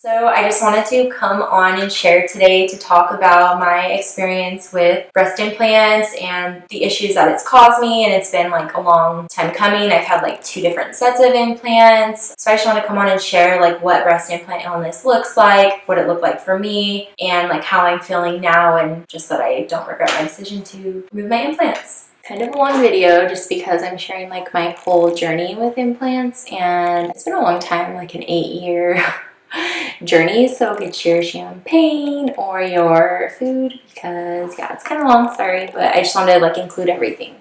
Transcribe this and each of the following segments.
So I just wanted to come on and share today to talk about my experience with breast implants and the issues that it's caused me. And it's been like a long time coming. I've had like 2 different sets of implants. So I just want to come on and share like what breast implant illness looks like, what it looked like for me, and like how I'm feeling now, and just that I don't regret my decision to remove my implants. Kind of a long video just because I'm sharing like my whole journey with implants, and it's been a long time, like an 8-year journey. So get your champagne or your food because yeah, it's kind of long, sorry, but I just wanted to like include everything.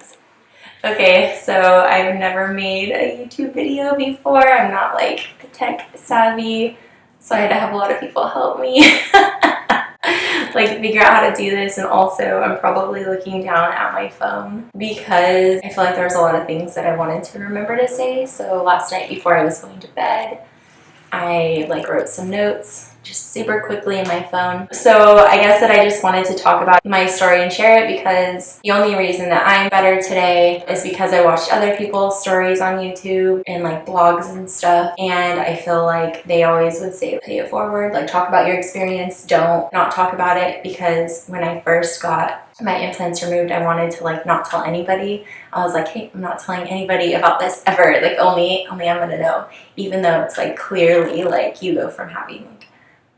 Okay, so I've never made a YouTube video before. I'm not like tech savvy, so I had to have a lot of people help me like figure out how to do this. And also I'm probably looking down at my phone because I feel like there's a lot of things that I wanted to remember to say. So last night before I was going to bed, I like wrote some notes just super quickly in my phone. So I guess that I just wanted to talk about my story and share it because the only reason that I'm better today is because I watched other people's stories on YouTube and like blogs and stuff. And I feel like they always would say, pay it forward, like talk about your experience, don't not talk about it. Because when I first got my implants removed, I wanted to like not tell anybody. I was like, hey, I'm not telling anybody about this ever. Like only I'm gonna know, even though it's like clearly like you go from having like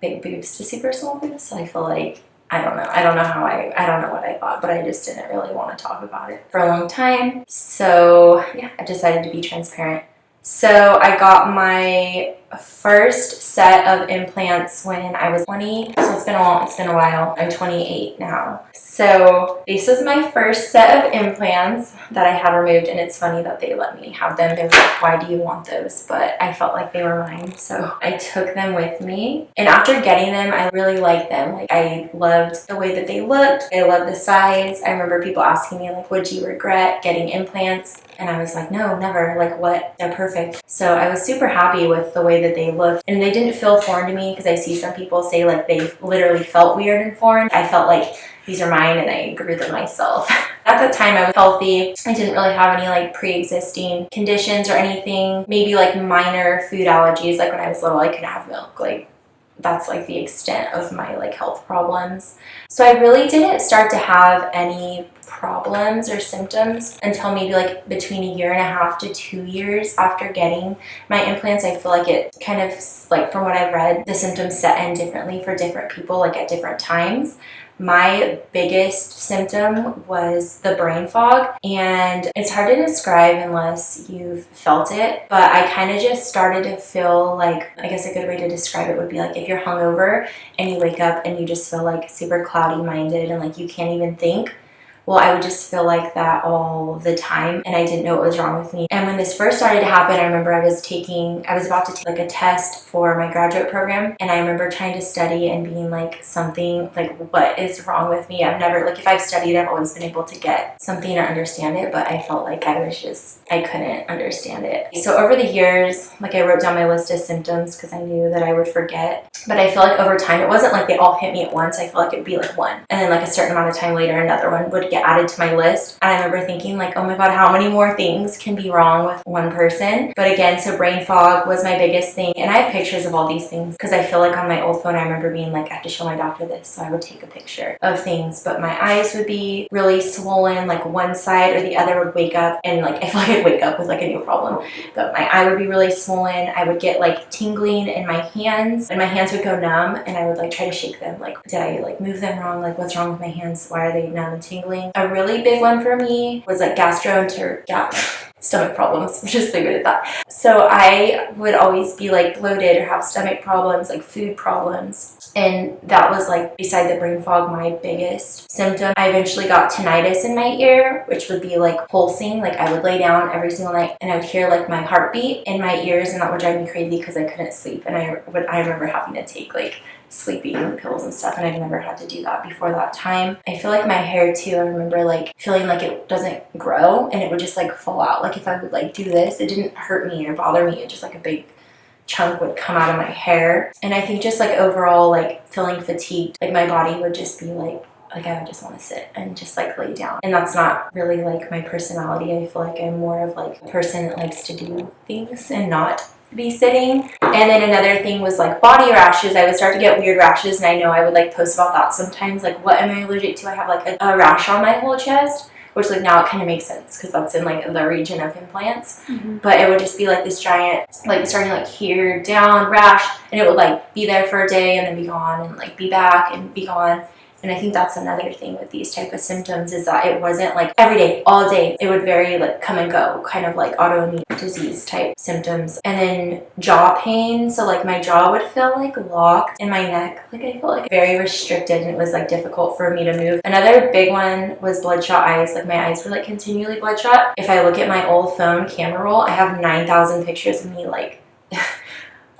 big boobs to super small boobs. So I feel like I don't know what I thought, but I just didn't really want to talk about it for a long time. So yeah, I decided to be transparent. So I got my first set of implants when I was 20. So it's been a while. I'm 28 now. So this was my first set of implants that I had removed, and it's funny that they let me have them. They were like, why do you want those? But I felt like they were mine, so I took them with me. And after getting them, I really liked them. Like I loved the way that they looked. I loved the size. I remember people asking me like, would you regret getting implants? And I was like, no, never. Like what? They're perfect. So I was super happy with the way that they looked, and they didn't feel foreign to me because I see some people say like they literally felt weird and foreign. I felt like these are mine and I grew them myself. At the time I was healthy. I didn't really have any like pre-existing conditions or anything. Maybe like minor food allergies. Like when I was little, I couldn't have milk. Like that's like the extent of my like health problems. So I really didn't start to have any problems or symptoms until maybe like between 1.5 to 2 years after getting my implants. I feel like it kind of like, from what I've read, the symptoms set in differently for different people, like at different times. My biggest symptom was the brain fog, and it's hard to describe unless you've felt it, but I kind of just started to feel like, I guess a good way to describe it would be like if you're hungover and you wake up and you just feel like super cloudy minded and like you can't even think. Well, I would just feel like that all the time, and I didn't know what was wrong with me. And when this first started to happen, I remember I was about to take like a test for my graduate program, and I remember trying to study and being like, something like, what is wrong with me? I've never, like if I've studied, I've always been able to get something or understand it, but I felt like I couldn't understand it. So over the years, like I wrote down my list of symptoms because I knew that I would forget, but I feel like over time, it wasn't like they all hit me at once. I feel like it'd be like one, and then like a certain amount of time later, another one would get added to my list. And I remember thinking like, oh my god, how many more things can be wrong with one person? But again, so brain fog was my biggest thing, and I have pictures of all these things because I feel like on my old phone I remember being like, I have to show my doctor this, so I would take a picture of things. But my eyes would be really swollen, like one side or the other would wake up, and like I feel like I'd wake up with like a new problem, but my eye would be really swollen. I would get like tingling in my hands, and my hands would go numb, and I would like try to shake them, like did I like move them wrong? Like what's wrong with my hands? Why are they numb and tingling? A really big one for me was like stomach problems. I'm just so good at that. So I would always be like bloated or have stomach problems, like food problems. And that was like, beside the brain fog, my biggest symptom. I eventually got tinnitus in my ear, which would be like pulsing. Like I would lay down every single night and I would hear like my heartbeat in my ears, and that would drive me crazy because I couldn't sleep. And I remember having to take like sleeping pills and stuff, and I've never had to do that before that time. I feel like my hair too, I remember like feeling like it doesn't grow and it would just like fall out. Like if I would like do this, it didn't hurt me or bother me, it just like a big chunk would come out of my hair. And I think just like overall like feeling fatigued, like my body would just be like I would just want to sit and just like lay down. And that's not really like my personality. I feel like I'm more of like a person that likes to do things and not be sitting. And then another thing was like body rashes. I would start to get weird rashes, and I know I would like post about that sometimes. Like, what am I allergic to? I have like a rash on my whole chest, which like now it kind of makes sense because that's in like the region of implants. But it would just be like this giant, like starting like here down rash, and it would like be there for a day and then be gone, and like be back and be gone. And I think that's another thing with these type of symptoms is that it wasn't like every day, all day. It would very like come and go, kind of like autoimmune disease type symptoms. And then jaw pain. So like my jaw would feel like locked in my neck. Like I felt like very restricted, and it was like difficult for me to move. Another big one was bloodshot eyes. Like my eyes were like continually bloodshot. If I look at my old phone camera roll, I have 9,000 pictures of me like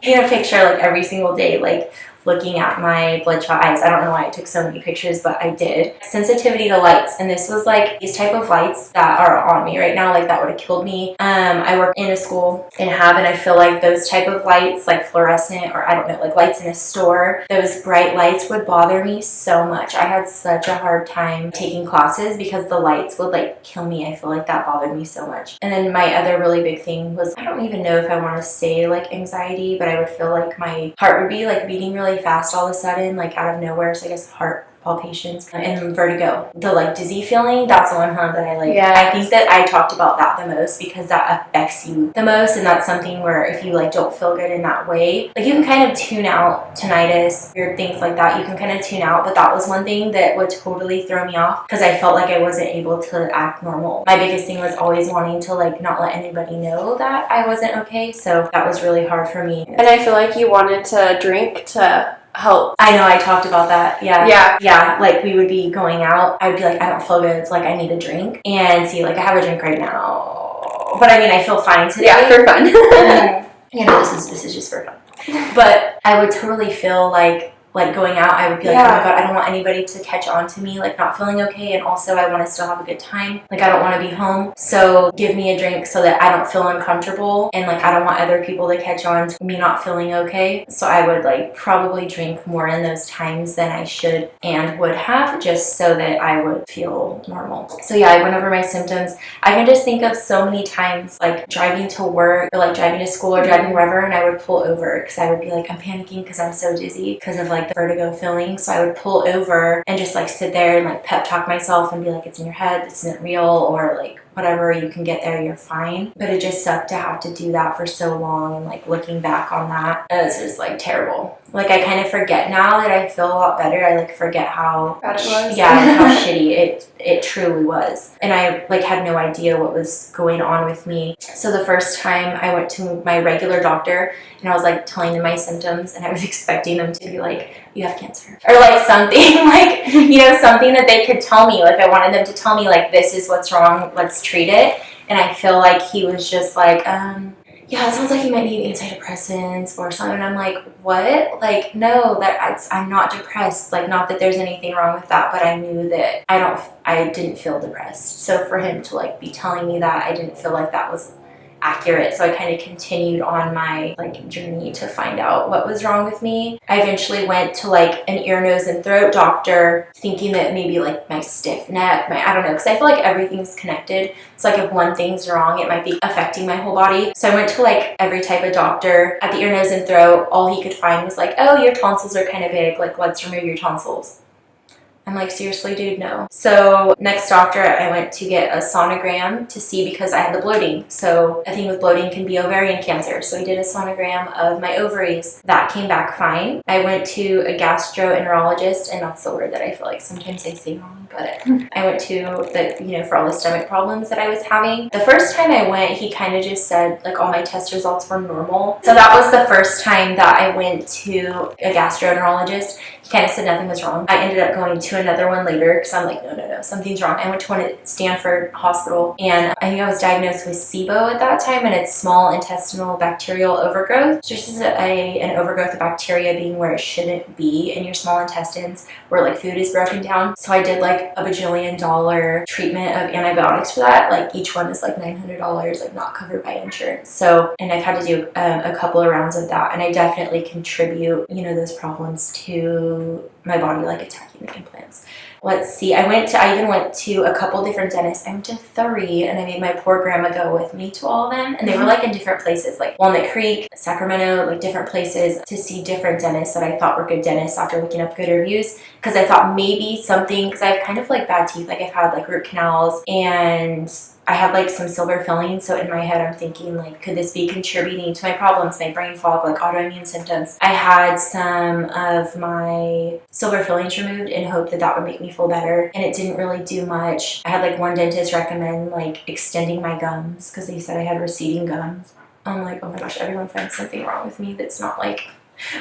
in a picture like every single day, like looking at my bloodshot eyes. I don't know why I took so many pictures, but I did. Sensitivity to lights, and this was like these type of lights that are on me right now, like that would have killed me. I work in a school and I feel like those type of lights, like fluorescent, or I don't know, like lights in a store, those bright lights would bother me so much. I had such a hard time taking classes because the lights would like kill me. I feel like that bothered me so much. And then my other really big thing was, I don't even know if I want to say like anxiety, but I would feel like my heart would be like beating really fast all of a sudden, like out of nowhere. So I guess heart palpitations and vertigo. The like dizzy feeling, that's the one that I like. Yeah. I think that I talked about that the most because that affects you the most, and that's something where if you like don't feel good in that way, like you can kind of tune out tinnitus, weird things like that. You can kind of tune out, but that was one thing that would totally throw me off because I felt like I wasn't able to act normal. My biggest thing was always wanting to like not let anybody know that I wasn't okay, so that was really hard for me. And I feel like you wanted to drink to help. I know, I talked about that. Yeah, like we would be going out, I would be like, I don't feel good, so like I need a drink, and see, like I have a drink right now, but I mean I feel fine today. Yeah, for fun. You know, this is just for fun. But I would totally feel like going out, I would be like, oh my god, I don't want anybody to catch on to me like not feeling okay, and also I want to still have a good time. Like I don't want to be home, so give me a drink so that I don't feel uncomfortable, and like I don't want other people to catch on to me not feeling okay. So I would like probably drink more in those times than I should and would have, just so that I would feel normal. So yeah, I went over my symptoms. I can just think of so many times like driving to work or like driving to school or driving wherever, and I would pull over because I would be like, I'm panicking because I'm so dizzy because of like the vertigo feeling. So I would pull over and just like sit there and like pep talk myself and be like, it's in your head, this isn't real, or like whatever, you can get there, you're fine. But it just sucked to have to do that for so long, and like looking back on that, it was just like terrible. Like I kind of forget now that I feel a lot better. I like forget how bad it was. Yeah, like how shitty it truly was. And I like had no idea what was going on with me. So the first time I went to my regular doctor and I was like telling them my symptoms, and I was expecting them to be like, you have cancer, or like something like, you know, something that they could tell me. Like I wanted them to tell me like, this is what's wrong, let's treat it. And I feel like he was just like, yeah, it sounds like you might need antidepressants or something. And I'm like, what? Like, no, I'm not depressed. Like, not that there's anything wrong with that, but I knew that I didn't feel depressed. So for him to like be telling me that, I didn't feel like that was accurate. So I kind of continued on my like journey to find out what was wrong with me. I eventually went to like an ear, nose, and throat doctor, thinking that maybe like my stiff neck, I don't know, because I feel like everything's connected. It's like if one thing's wrong, it might be affecting my whole body. So I went to like every type of doctor. At the ear, nose, and throat, all he could find was like, oh, your tonsils are kind of big, like let's remove your tonsils. I'm like, seriously, dude, no. So next doctor, I went to get a sonogram to see, because I had the bloating. So a thing with bloating can be ovarian cancer. So he did a sonogram of my ovaries. That came back fine. I went to a gastroenterologist, and that's the word that I feel like sometimes I say wrong, but I went to the, you know, for all the stomach problems that I was having. The first time I went, he kind of just said like all my test results were normal. So that was the first time that I went to a gastroenterologist. He kind of said nothing was wrong. I ended up going to another one later because I'm like, no, something's wrong. I went to one at Stanford Hospital, and I think I was diagnosed with SIBO at that time, and it's small intestinal bacterial overgrowth. So this is an overgrowth of bacteria being where it shouldn't be in your small intestines, where like food is broken down. So I did like a $1 treatment of antibiotics for that. Like each one is like $900, like not covered by insurance. So, and I've had to do a couple of rounds of that, and I definitely contribute, you know, those problems to my body like attacking the implants. Let's see. I even went to a couple different dentists. I went to 3, and I made my poor grandma go with me to all of them. And they were like in different places, like Walnut Creek, Sacramento, like different places to see different dentists that I thought were good dentists after looking up good reviews. Because I thought maybe something, because I have kind of like bad teeth, like I've had like root canals and I have like some silver fillings. So in my head, I'm thinking like, could this be contributing to my problems, my brain fog, like autoimmune symptoms? I had some of my silver fillings removed in hope that that would make me feel better. And it didn't really do much. I had like one dentist recommend like extending my gums because they said I had receding gums. I'm like, oh my gosh, everyone finds something wrong with me that's not like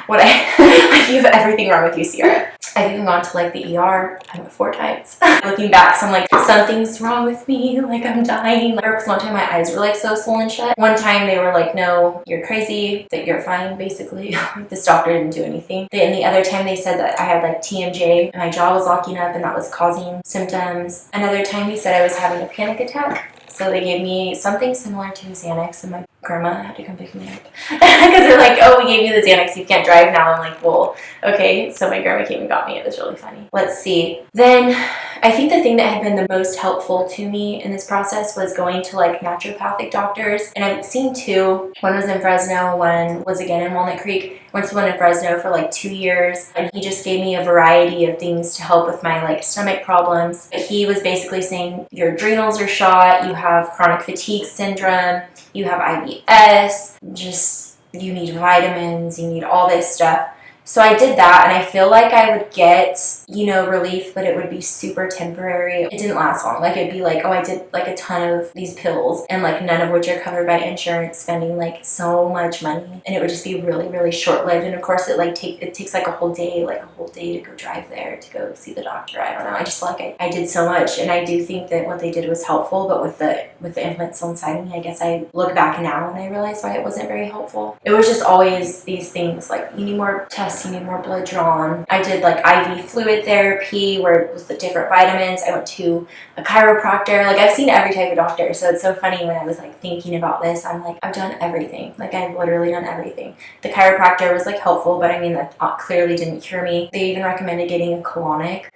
what like you have everything wrong with you, Sierra. I've even gone to like the ER, I went 4 times. Looking back, so I'm like, something's wrong with me, like I'm dying. Like, one time my eyes were like so swollen shut. One time they were like, no, you're crazy, that you're fine, basically. This doctor didn't do anything. And the other time they said that I had like TMJ and my jaw was locking up and that was causing symptoms. Another time he said I was having a panic attack. So they gave me something similar to Xanax, and my grandma had to come pick me up. Because they're like, oh, we gave you the Xanax, you can't drive now. I'm like, well, okay. So my grandma came and got me. It was really funny. Let's see. Then I think the thing that had been the most helpful to me in this process was going to like naturopathic doctors. And I've seen 2. One was in Fresno, one was again in Walnut Creek. Went to one in Fresno for like 2 years, and he just gave me a variety of things to help with my like stomach problems. But he was basically saying your adrenals are shot, you have chronic fatigue syndrome, you have IBS, just you need vitamins, you need all this stuff. So I did that, and I feel like I would get, you know, relief, but it would be super temporary. It didn't last long. Like, it'd be like, oh, I did like a ton of these pills, and like none of which are covered by insurance, spending like so much money, and it would just be really, really short-lived. And of course, it takes like a whole day to go drive there to go see the doctor. I don't know. I just feel like I did so much, and I do think that what they did was helpful, but with the implant still inside of me, I guess I look back now and I realize why it wasn't very helpful. It was just always these things like, you need more tests, you need more blood drawn. I did like IV fluid therapy where it was the different vitamins. I went to a chiropractor. Like, I've seen every type of doctor. So it's so funny when I was like thinking about this, I'm like, I've done everything. Like, I've literally done everything. The chiropractor was like helpful, but I mean, that clearly didn't cure me. They even recommended getting a colonic.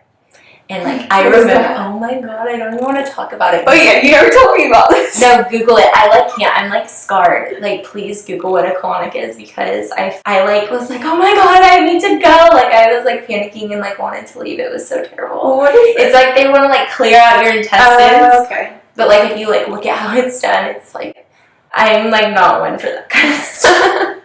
And like, I remember, oh my god, I don't even want to talk about it. Oh yeah, you never told me about this. No, Google it. I like can't. I'm like scarred. Like, please Google what a colonic is, because I like was like, oh my god, I need to go. Like, I was like panicking and like wanted to leave. It was so terrible. Well, what is it? It's like they want to like clear out your intestines. Okay. But like, if you like look at how it's done, it's like, I'm like not one for that kind of stuff.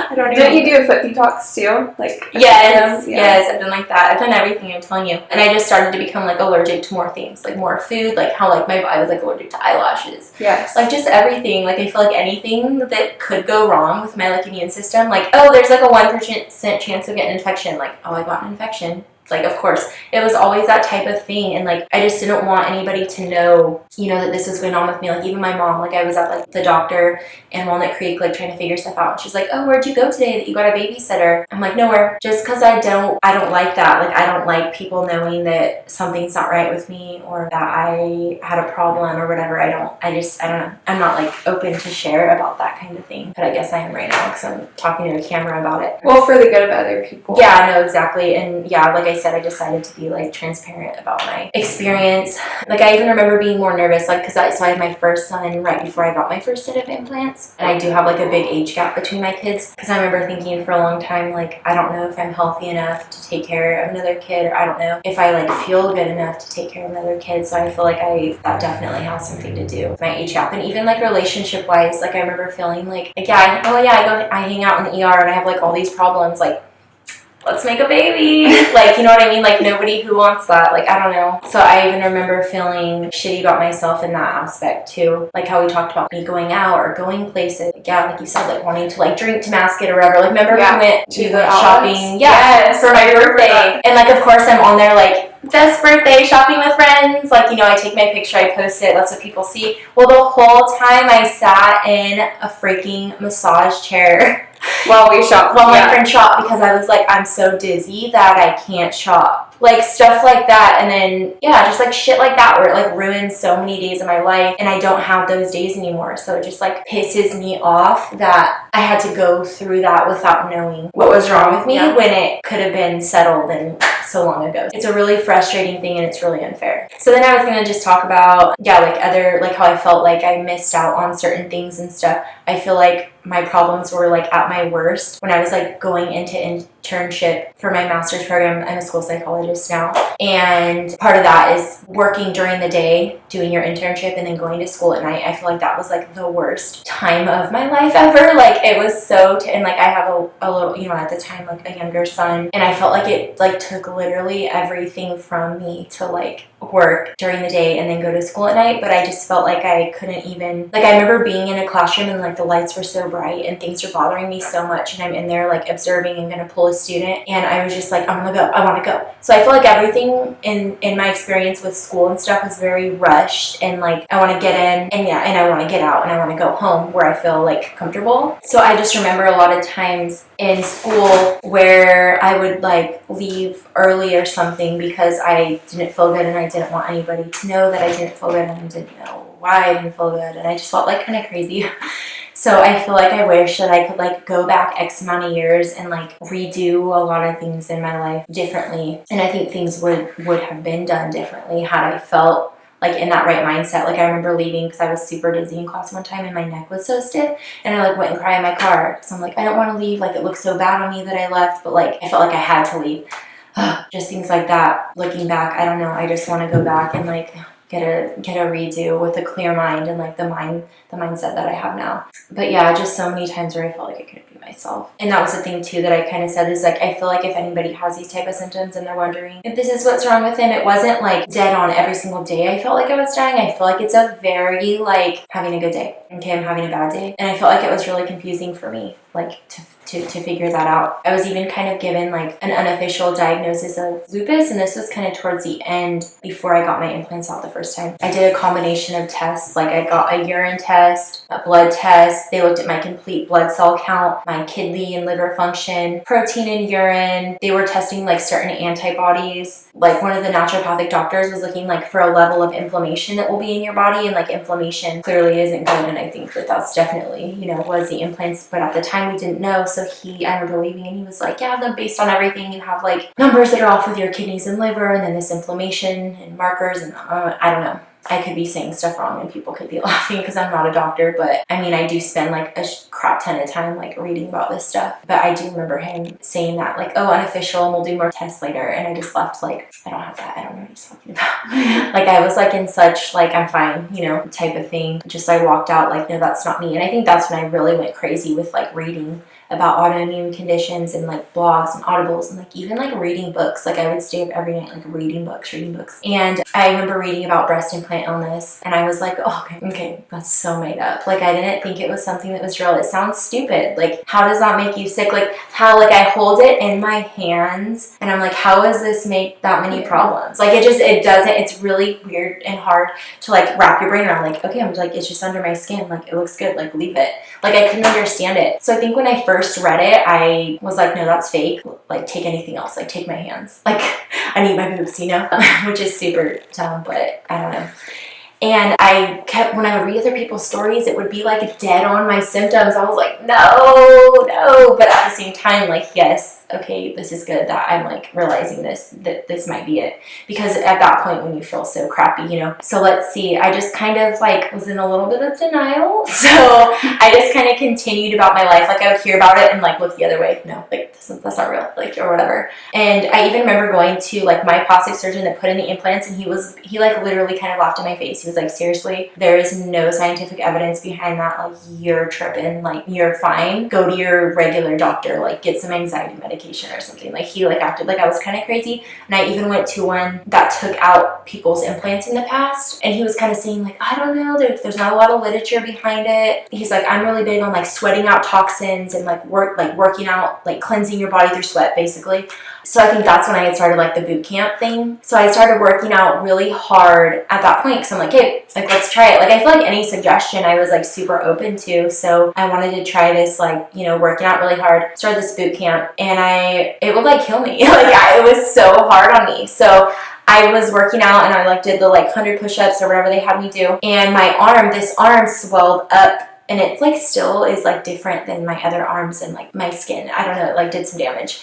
I don't even. Didn't you do a foot detox too? Like, yes, I've done like that. I've done everything, I'm telling you. And I just started to become like allergic to more things, like more food, like how like I was like allergic to eyelashes. Yes. Like just everything. Like, I feel like anything that could go wrong with my like immune system, like, oh, there's like a 1% chance of getting an infection. Like, oh, I got an infection. Like, of course, it was always that type of thing. And like, I just didn't want anybody to know, you know, that this was going on with me. Like, even my mom, like, I was at like the doctor in Walnut Creek, like trying to figure stuff out. And she's like, oh, where'd you go today that you got a babysitter? I'm like, nowhere. Just because I don't like that. Like, I don't like people knowing that something's not right with me or that I had a problem or whatever. I don't know. I'm not like open to share about that kind of thing. But I guess I am right now because I'm talking to a camera about it. Well, for the good of other people. Yeah, no, exactly. And yeah, like I said, I decided to be like transparent about my experience. Like, I even remember being more nervous, like, because I had my first son right before I got my first set of implants, and I do have like a big age gap between my kids, because I remember thinking for a long time, like, I don't know if I'm healthy enough to take care of another kid, or I don't know if I like feel good enough to take care of another kid. So I feel like that definitely has something to do with my age gap. And even like relationship wise, like, I remember feeling like yeah, I hang out in the ER and I have like all these problems, like, let's make a baby. Like, you know what I mean? Like, nobody who wants that. Like, I don't know. So I even remember feeling shitty about myself in that aspect too. Like how we talked about me going out or going places. Like, yeah, like you said, like wanting to like drink to mask it or whatever. Like, remember we went shopping? Yes, for my birthday. And like, of course, I'm on there like, best birthday shopping with friends. Like, you know, I take my picture, I post it, that's what people see. Well, the whole time I sat in a freaking massage chair while we shop. While my friend shopped, because I was like, I'm so dizzy that I can't shop. Like, stuff like that. And then, yeah, just like shit like that, where it like ruins so many days of my life, and I don't have those days anymore. So it just like pisses me off that I had to go through that without knowing what was wrong with me when it could have been settled and so long ago. It's a really frustrating thing, and it's really unfair. So then I was gonna just talk about, like other, like how I felt like I missed out on certain things and stuff. I feel like my problems were like at my worst when I was like going into internship for my master's program. I'm a school psychologist now, and part of that is working during the day, doing your internship, and then going to school at night. I feel like that was like the worst time of my life ever. Like, it was so and like I have a little, you know, at the time, like a younger son, and I felt like it like took literally everything from me to like work during the day and then go to school at night. But I just felt like I couldn't even, like, I remember being in a classroom and like the lights were so bright and things were bothering me so much, and I'm in there like observing and gonna pull a student, and I was just like, I'm gonna go, I want to go. So I feel like everything in my experience with school and stuff was very rushed, and like I want to get in and I want to get out, and I want to go home where I feel like comfortable. So I just remember a lot of times in school where I would like leave early or something because I didn't feel good, and I didn't want anybody to know that I didn't feel good, and I didn't know why I didn't feel good, and I just felt like kind of crazy. So I feel like I wish that I could like go back X amount of years and like redo a lot of things in my life differently. And I think things would have been done differently had I felt like in that right mindset. Like, I remember leaving because I was super dizzy in class one time and my neck was so stiff, and I like went and cried in my car. So I'm like, I don't want to leave. Like, it looked so bad on me that I left, but like I felt like I had to leave. Just things like that. Looking back, I don't know. I just want to go back and like get a redo with a clear mind and like the mindset that I have now. But yeah, just so many times where I felt like I couldn't be myself. And that was the thing too that I kind of said, is like, I feel like if anybody has these type of symptoms and they're wondering if this is what's wrong with them, it wasn't like dead on every single day I felt like I was dying. I feel like it's a very like having a good day. Okay, I'm having a bad day. And I felt like it was really confusing for me, like to figure that out. I was even kind of given like an unofficial diagnosis of lupus, and this was kind of towards the end before I got my implants out the first time. I did a combination of tests. Like, I got a urine test, a blood test. They looked at my complete blood cell count, my kidney and liver function, protein in urine. They were testing like certain antibodies. Like, one of the naturopathic doctors was looking like for a level of inflammation that will be in your body, and like inflammation clearly isn't good, and I think that that's definitely, you know, was the implants. But at the time we didn't know. So I remember leaving, and he was like, yeah, then based on everything, you have like numbers that are off with your kidneys and liver, and then this inflammation and markers, and I don't know. I could be saying stuff wrong and people could be laughing because I'm not a doctor, but I mean, I do spend like a crap ton of time like reading about this stuff. But I do remember him saying that, like, oh, unofficial, and we'll do more tests later. And I just left like, I don't have that. I don't know what he's talking about. Like, I was like in such like, I'm fine, you know, type of thing. Just I walked out like, no, that's not me. And I think that's when I really went crazy with like reading about autoimmune conditions and like blogs and audibles, and like even like reading books. Like, I would stay up every night like reading books. And I remember reading about breast implant illness, and I was like, oh, okay, that's so made up. Like, I didn't think it was something that was real. It sounds stupid. Like, how does that make you sick? Like, how, like, I hold it in my hands and I'm like, how does this make that many problems? Like, it doesn't. It's really weird and hard to like wrap your brain around. Like, okay, I'm like, it's just under my skin. Like, it looks good. Like, leave it. Like, I couldn't understand it. So I think when I first read it, I was like, no, that's fake. Like, take anything else. Like, take my hands. Like, I need my boobs, you know? Which is super dumb, but I don't know. And I kept, when I would read other people's stories, it would be like dead on my symptoms. I was like, no. But at the same time, like, yes, okay, this is good that I'm like realizing that this might be it. Because at that point when you feel so crappy, you know. So let's see, I just kind of like was in a little bit of denial. So I just kind of continued about my life. Like, I would hear about it and like look the other way. No, like that's not real, like, or whatever. And I even remember going to like my plastic surgeon that put in the implants, and he like literally kind of laughed in my face. He was like, seriously, there is no scientific evidence behind that. Like, you're tripping, like, you're fine. Go to your regular doctor, like, get some anxiety medication or something. Like, he like acted like I was kind of crazy. And I even went to one that took out people's implants in the past, and he was kind of saying like, I don't know, there's not a lot of literature behind it. He's like, I'm really big on like sweating out toxins and like working out, like cleansing your body through sweat, basically. So I think that's when I had started like the boot camp thing. So I started working out really hard at that point because I'm like, hey, like let's try it. Like I feel like any suggestion I was like super open to. So I wanted to try this, like, you know, working out really hard, start this boot camp, and it would like kill me. It was so hard on me. So I was working out and I like did the like 100 push-ups or whatever they had me do. And this arm swelled up, and it like still is like different than my other arms and like my skin. I don't know, it like did some damage.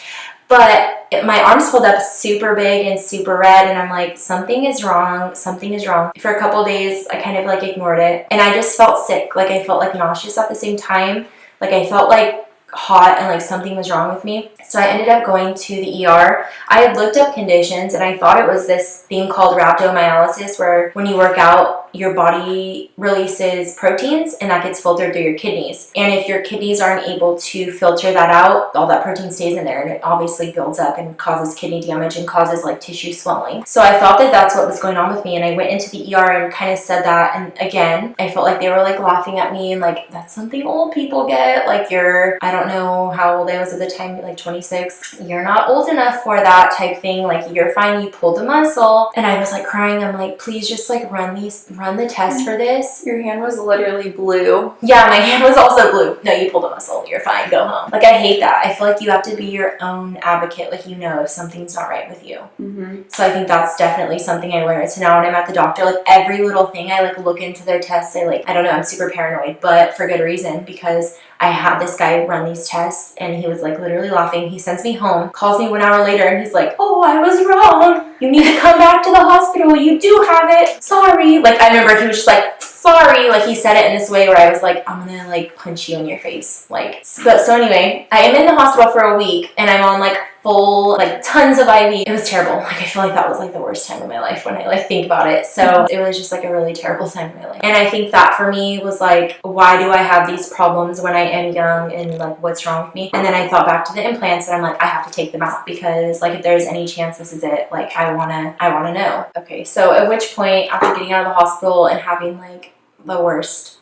But my arms swelled up super big and super red, and I'm like, something is wrong. For a couple days, I kind of like ignored it, and I just felt sick. Like I felt like nauseous at the same time. Like I felt like hot and like something was wrong with me. So I ended up going to the ER. I had looked up conditions and I thought it was this thing called rhabdomyolysis, where when you work out, your body releases proteins and that gets filtered through your kidneys. And if your kidneys aren't able to filter that out, all that protein stays in there and it obviously builds up and causes kidney damage and causes like tissue swelling. So I thought that that's what was going on with me, and I went into the ER and kind of said that, and again, I felt like they were like laughing at me and like, that's something old people get. Like I don't know how old I was at the time, like 26. You're not old enough for that type thing. Like you're fine, you pulled a muscle. And I was like crying. I'm like, please just like run the test for this. Your hand was literally blue. Yeah, my hand was also blue. No, you pulled a muscle. You're fine. Go home. Like I hate that. I feel like you have to be your own advocate. Like, you know, if something's not right with you. Mm-hmm. So I think that's definitely something I learned. So now when I'm at the doctor, like every little thing, I like look into their tests. I don't know, I'm super paranoid, but for good reason, because I had this guy run these tests and he was like literally laughing. He sends me home, calls me 1 hour later, and he's like, oh, I was wrong. You need to come back to the hospital. You do have it. Sorry. Like I remember he was just like, sorry. Like he said it in this way where I was like, I'm gonna like punch you in your face. Like, but so anyway, I am in the hospital for a week and I'm on like full, like tons of IV. It was terrible. Like I feel like that was like the worst time of my life when I like think about it. So it was just like a really terrible time in my life. And I think that for me was like, why do I have these problems when I am young, and like what's wrong with me? And then I thought back to the implants and I'm like, I have to take them out, because like if there's any chance this is it, like I wanna know. Okay, so at which point, after getting out of the hospital and having like the worst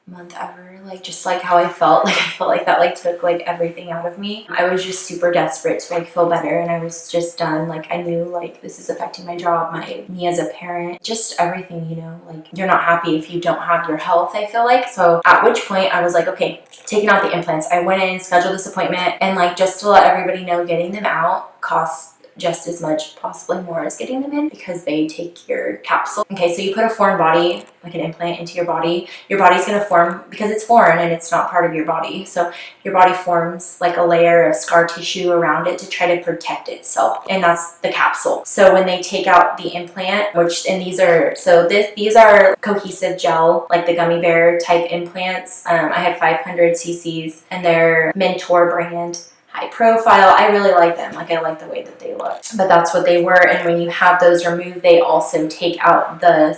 month ever, like just like how I felt like that like took like everything out of me. I was just super desperate to like feel better, and I was just done. Like I knew like this is affecting my job, me as a parent, just everything, you know. Like you're not happy if you don't have your health, I feel like. So at which point I was like, okay, taking out the implants. I went in, scheduled this appointment, and like just to let everybody know, getting them out costs just as much, possibly more, as getting them in, because they take your capsule. Okay, so you put a foreign body, like an implant, into your body. Your body's gonna form, because it's foreign and it's not part of your body, so your body forms like a layer of scar tissue around it to try to protect itself, and that's the capsule. So when they take out the implant, these are cohesive gel, like the gummy bear type implants. I had 500 cc's, and they're Mentor brand, high profile. I really like them. Like I like the way that they look, but that's what they were. And when you have those removed, they also take out the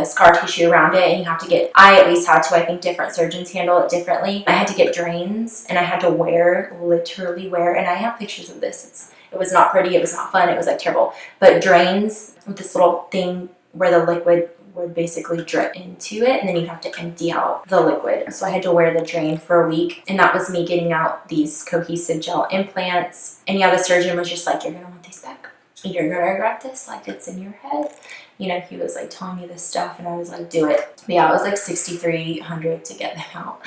scar tissue around it, and you have to get, I at least had to, I think different surgeons handle it differently. I had to get drains, and I had to literally wear, and I have pictures of this. It was not pretty, it was not fun, it was like terrible, but drains with this little thing where the liquid would basically drip into it, and then you'd have to empty out the liquid. So I had to wear the drain for a week, and that was me getting out these cohesive gel implants. And yeah, the surgeon was just like, you're gonna want these back. You're gonna regret this, like it's in your head. You know, he was like telling me this stuff, and I was like, do it. But yeah, it was like $6,300 to get them out.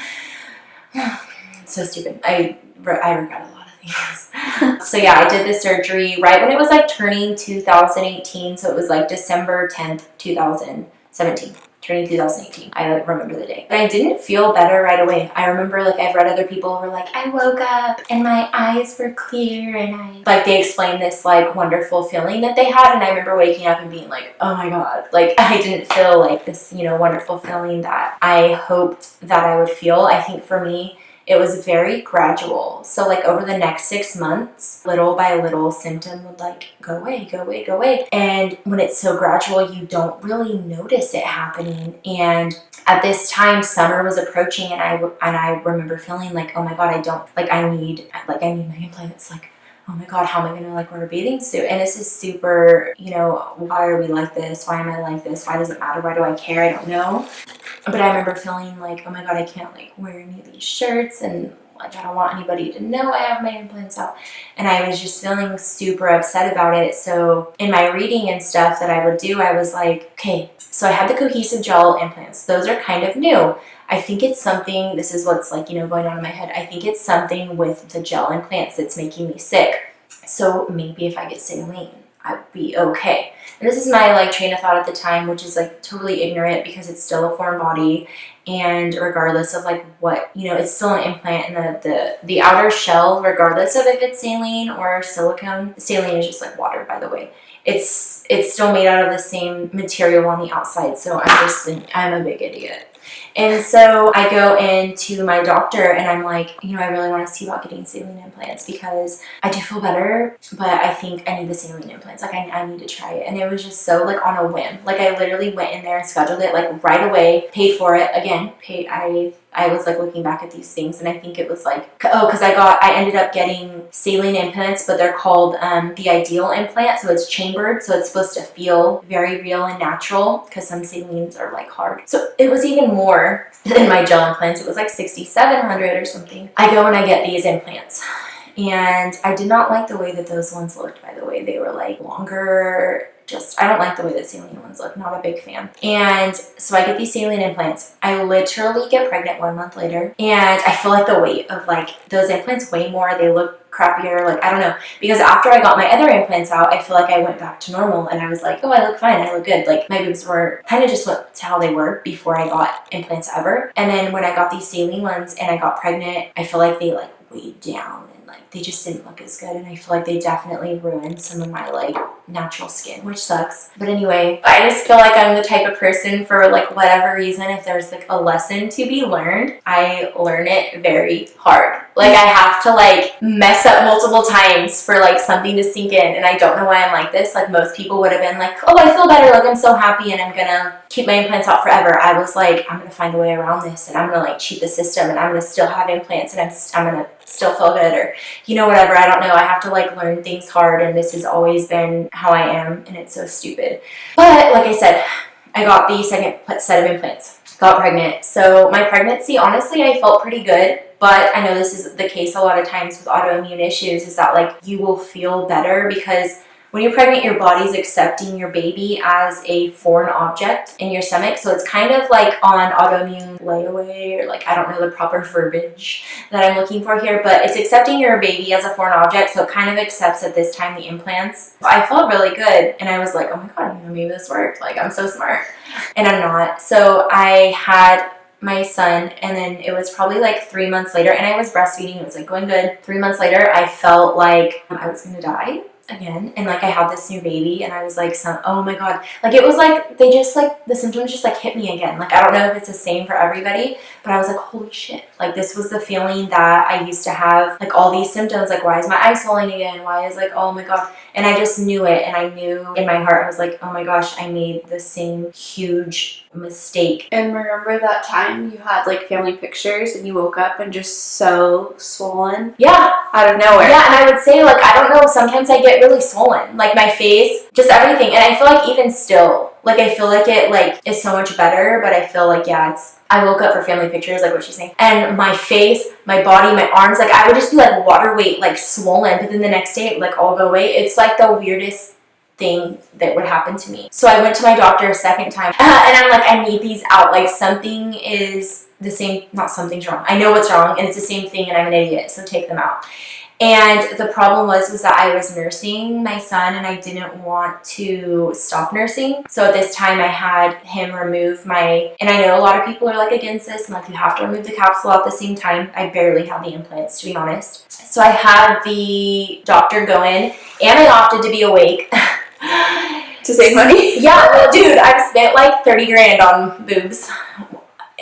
So stupid. I regret a lot of things. So yeah, I did the surgery right when it was like turning 2018. So it was like December 10th, 2017. Turning 2018. I remember the day. But I didn't feel better right away. I remember like I've read other people who were like, I woke up and my eyes were clear, and they explained this like wonderful feeling that they had, and I remember waking up and being like, oh my god, like I didn't feel like this, you know, wonderful feeling that I hoped that I would feel. I think for me, it was very gradual. So like over the next 6 months, little by little, symptom would like go away, go away, go away. And when it's so gradual, you don't really notice it happening. And at this time, summer was approaching, and I remember feeling like, oh my god, I need my implants. Like, oh my god, how am I gonna like wear a bathing suit? And this is super, you know, why are we like this? Why am I like this? Why does it matter? Why do I care? I don't know. But I remember feeling like, oh my god, I can't like wear any of these shirts, and Like, I don't want anybody to know I have my implants out. And I was just feeling super upset about it. So in my reading and stuff that I would do, I was like, okay, so I had the cohesive gel implants. Those are kind of new. I think it's something, this is what's like, going on in my head. I think it's something with the gel implants that's making me sick. So maybe if I get saline, I'd be okay. And this is my like train of thought at the time, which is like totally ignorant because it's still a foreign body. And regardless of like what, it's still an implant, and the outer shell, regardless of if it's saline or silicone, saline is just like water, by the way. It's still made out of the same material on the outside. So I'm a big idiot. And so I go into my doctor and I'm like, I really want to see about getting saline implants because I do feel better, but I think I need the saline implants. Like I need to try it. And it was just so like on a whim. Like I literally went in there and scheduled it like right away, paid for it. Again, I was like looking back at these things and I think it was like, because I ended up getting saline implants, but they're called the ideal implant. So it's chambered. So it's supposed to feel very real and natural because some salines are like hard. So it was even more than my gel implants. It was like $6,700 or something. I go and I get these implants. And I did not like the way that those ones looked, by the way. They were like longer. I don't like the way that saline ones look. Not a big fan. And so I get these saline implants. I literally get pregnant 1 month later. And I feel like the weight of like those implants way more. They look crappier. Like, I don't know. Because after I got my other implants out, I feel like I went back to normal. And I was like, oh, I look fine. I look good. Like my boobs were kind of just went to how they were before I got implants ever. And then when I got these saline ones and I got pregnant, I feel like they like weighed down. They just didn't look as good, and I feel like they definitely ruined some of my like natural skin, which sucks. But anyway, I just feel like I'm the type of person, for like whatever reason, if there's like a lesson to be learned, I learn it very hard. Like I have to like mess up multiple times for like something to sink in, and I don't know why I'm like this. Like most people would have been like, oh, I feel better, like I'm so happy and I'm gonna keep my implants out forever. I was like, I'm gonna find a way around this, and I'm gonna like cheat the system, and I'm gonna still have implants, and I'm gonna still feel good, or whatever. I don't know. I have to like learn things hard, and this has always been how I am, and it's so stupid. But like I said, I got the second set of implants, got pregnant. So my pregnancy, honestly, I felt pretty good. But I know this is the case a lot of times with autoimmune issues, is that like you will feel better because when you're pregnant, your body's accepting your baby as a foreign object in your stomach. So it's kind of like on autoimmune layaway, or like, I don't know the proper verbiage that I'm looking for here, but it's accepting your baby as a foreign object. So it kind of accepts at this time the implants. So I felt really good. And I was like, oh my God, maybe this worked. Like I'm so smart. And I'm not. So I had my son, and then it was probably like 3 months later, and I was breastfeeding. It was like going good. 3 months later, I felt like I was going to die again, and like I had this new baby, and I was like, oh my God, like it was like they just like the symptoms just like hit me again. Like I don't know if it's the same for everybody, but I was like, holy shit, like this was the feeling that I used to have, like all these symptoms, like why is my eye swelling again, why is like, oh my God. And I just knew it, and I knew in my heart, I was like, oh my gosh, I made the same huge mistake. And remember that time you had like family pictures and you woke up and just so swollen? Yeah. Out of nowhere. Yeah, and I would say like, I don't know, sometimes I get really swollen, like my face, just everything. And I feel like even still, like I feel like it like is so much better, but I feel like, yeah, I woke up for family pictures, like what she's saying, and my face, my body, my arms, like I would just be like water weight, like swollen, but then the next day it would like all go away. It's like the weirdest thing that would happen to me. So I went to my doctor a second time, and I'm like, I need these out. Like something is the same, not something's wrong. I know what's wrong, and it's the same thing, and I'm an idiot, so take them out. And the problem was that I was nursing my son, and I didn't want to stop nursing. So at this time I had him remove and I know a lot of people are like against this, and like you have to remove the capsule at the same time. I barely had the implants, to be honest. So I had the doctor go in, and I opted to be awake. To save money? Yeah, well, dude, I've spent like 30 grand on boobs.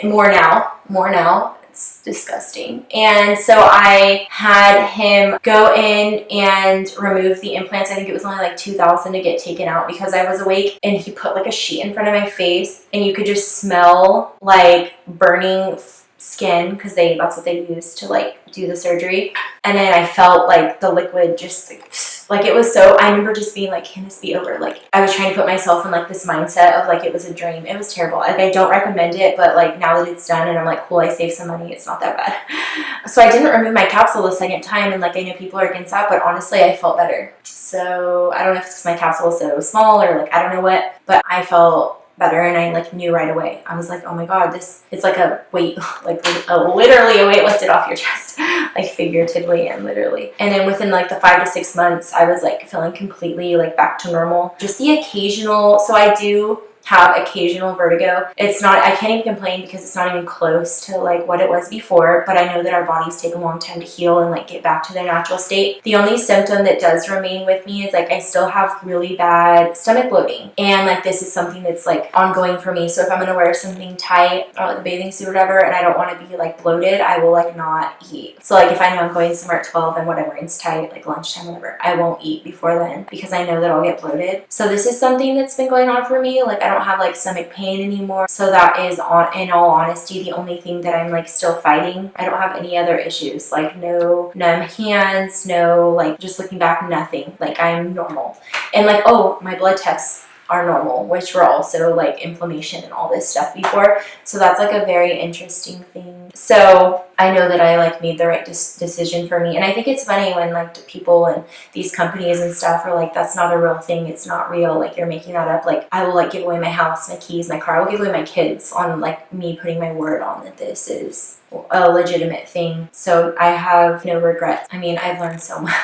More now. It's disgusting. And so I had him go in and remove the implants. I think it was only like $2,000 to get taken out because I was awake, and he put like a sheet in front of my face, and you could just smell like burning skin because that's what they use to like do the surgery. And then I felt like the liquid just like like it was so, I remember just being like, can this be over? Like I was trying to put myself in like this mindset of like it was a dream. It was terrible. Like I don't recommend it, but like now that it's done and I'm like, cool, I saved some money, it's not that bad. So I didn't remove my capsule the second time, and like I know people are against that, but honestly I felt better. So I don't know if it's because my capsule was so small or like I don't know what, but I felt better, and I like knew right away. I was like, oh my god, this, it's like a weight, like literally a weight lifted off your chest, like figuratively and literally. And then within like the 5 to 6 months, I was like feeling completely like back to normal. Just the occasional, so I do have occasional vertigo. It's not, I can't even complain because it's not even close to like what it was before, but I know that our bodies take a long time to heal and like get back to their natural state. The only symptom that does remain with me is like I still have really bad stomach bloating, and like this is something that's like ongoing for me. So if I'm gonna wear something tight or like a bathing suit or whatever and I don't want to be like bloated, I will like not eat. So like if I know I'm going somewhere at 12 and whatever, it's tight, like lunchtime, whatever, I won't eat before then because I know that I'll get bloated. So this is something that's been going on for me. Like I don't have like stomach pain anymore, so that is, on in all honesty, the only thing that I'm like still fighting. I don't have any other issues, like no numb hands, no, like just looking back, nothing. Like I'm normal, and like, oh, my blood tests are normal, which were also like inflammation and all this stuff before. So that's like a very interesting thing. So I know that I like made the right decision for me. And I think it's funny when like people and these companies and stuff are like, that's not a real thing, it's not real, like you're making that up. Like I will like give away my house, my keys, my car, I will give away my kids on like me putting my word on that this is a legitimate thing. So I have no regrets. I mean, I've learned so much.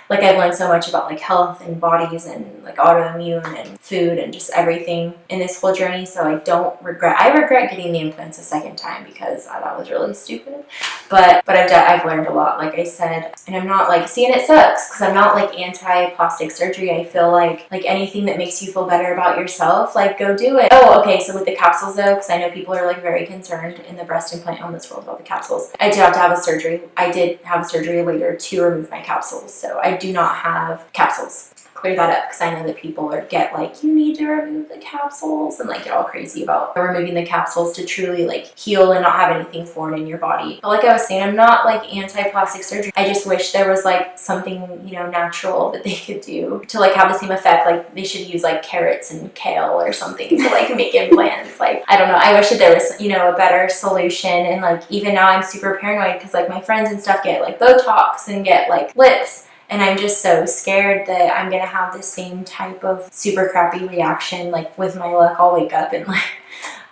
Like I've learned so much about like health and bodies and like autoimmune and food and just everything in this whole journey. So I don't regret. I regret getting the implants a second time because that was really stupid. But I've learned a lot, like I said, and I'm not like, see, and it sucks because I'm not like anti-plastic surgery. I feel like anything that makes you feel better about yourself, like go do it. Oh, okay. So with the capsules though, because I know people are like very concerned in the breast implant illness world about the capsules. I did have to have a surgery. I did have a surgery later to remove my capsules. So I do not have capsules. Clear that up because I know that people get like, you need to remove the capsules and like get all crazy about removing the capsules to truly like heal and not have anything foreign in your body. But like I was saying, I'm not like anti-plastic surgery. I just wish there was like something, you know, natural that they could do to like have the same effect. Like they should use like carrots and kale or something to like make implants. Like I don't know, I wish that there was, you know, a better solution. And like even now I'm super paranoid because like my friends and stuff get like Botox and get like lips. And I'm just so scared that I'm gonna have the same type of super crappy reaction. Like with my luck, I'll wake up and like,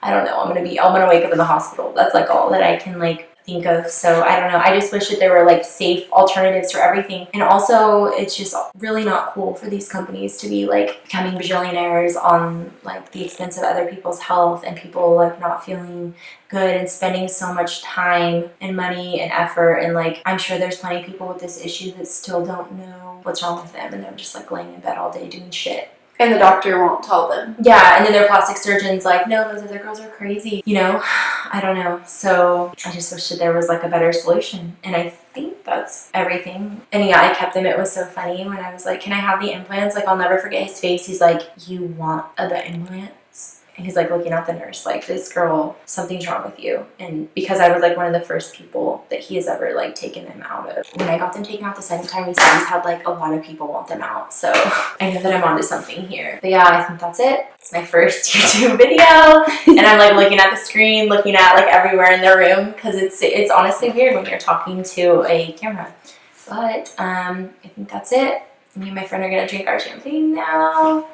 I don't know, I'm gonna wake up in the hospital. That's like all that I can like think of. So I don't know, I just wish that there were like safe alternatives for everything. And also it's just really not cool for these companies to be like becoming bajillionaires on like the expense of other people's health and people like not feeling good and spending so much time and money and effort. And like I'm sure there's plenty of people with this issue that still don't know what's wrong with them, and they're just like laying in bed all day doing shit. And the doctor won't tell them. Yeah, and then their plastic surgeon's like, no, those other girls are crazy. You know, I don't know. So I just wish that there was like a better solution. And I think that's everything. And yeah, I kept them. It was so funny when I was like, can I have the implants? Like I'll never forget his face. He's like, you want the implants? And he's like looking at the nurse like, this girl, something's wrong with you. And because I was like one of the first people that he has ever like taken them out of. When I got them taken out the second time, he said he's had like a lot of people want them out. So I know that I'm onto something here. But yeah, I think that's it. It's my first YouTube video. And I'm like looking at the screen, looking at like everywhere in the room because it's honestly weird when you're talking to a camera. But I think that's it. Me and my friend are gonna drink our champagne now.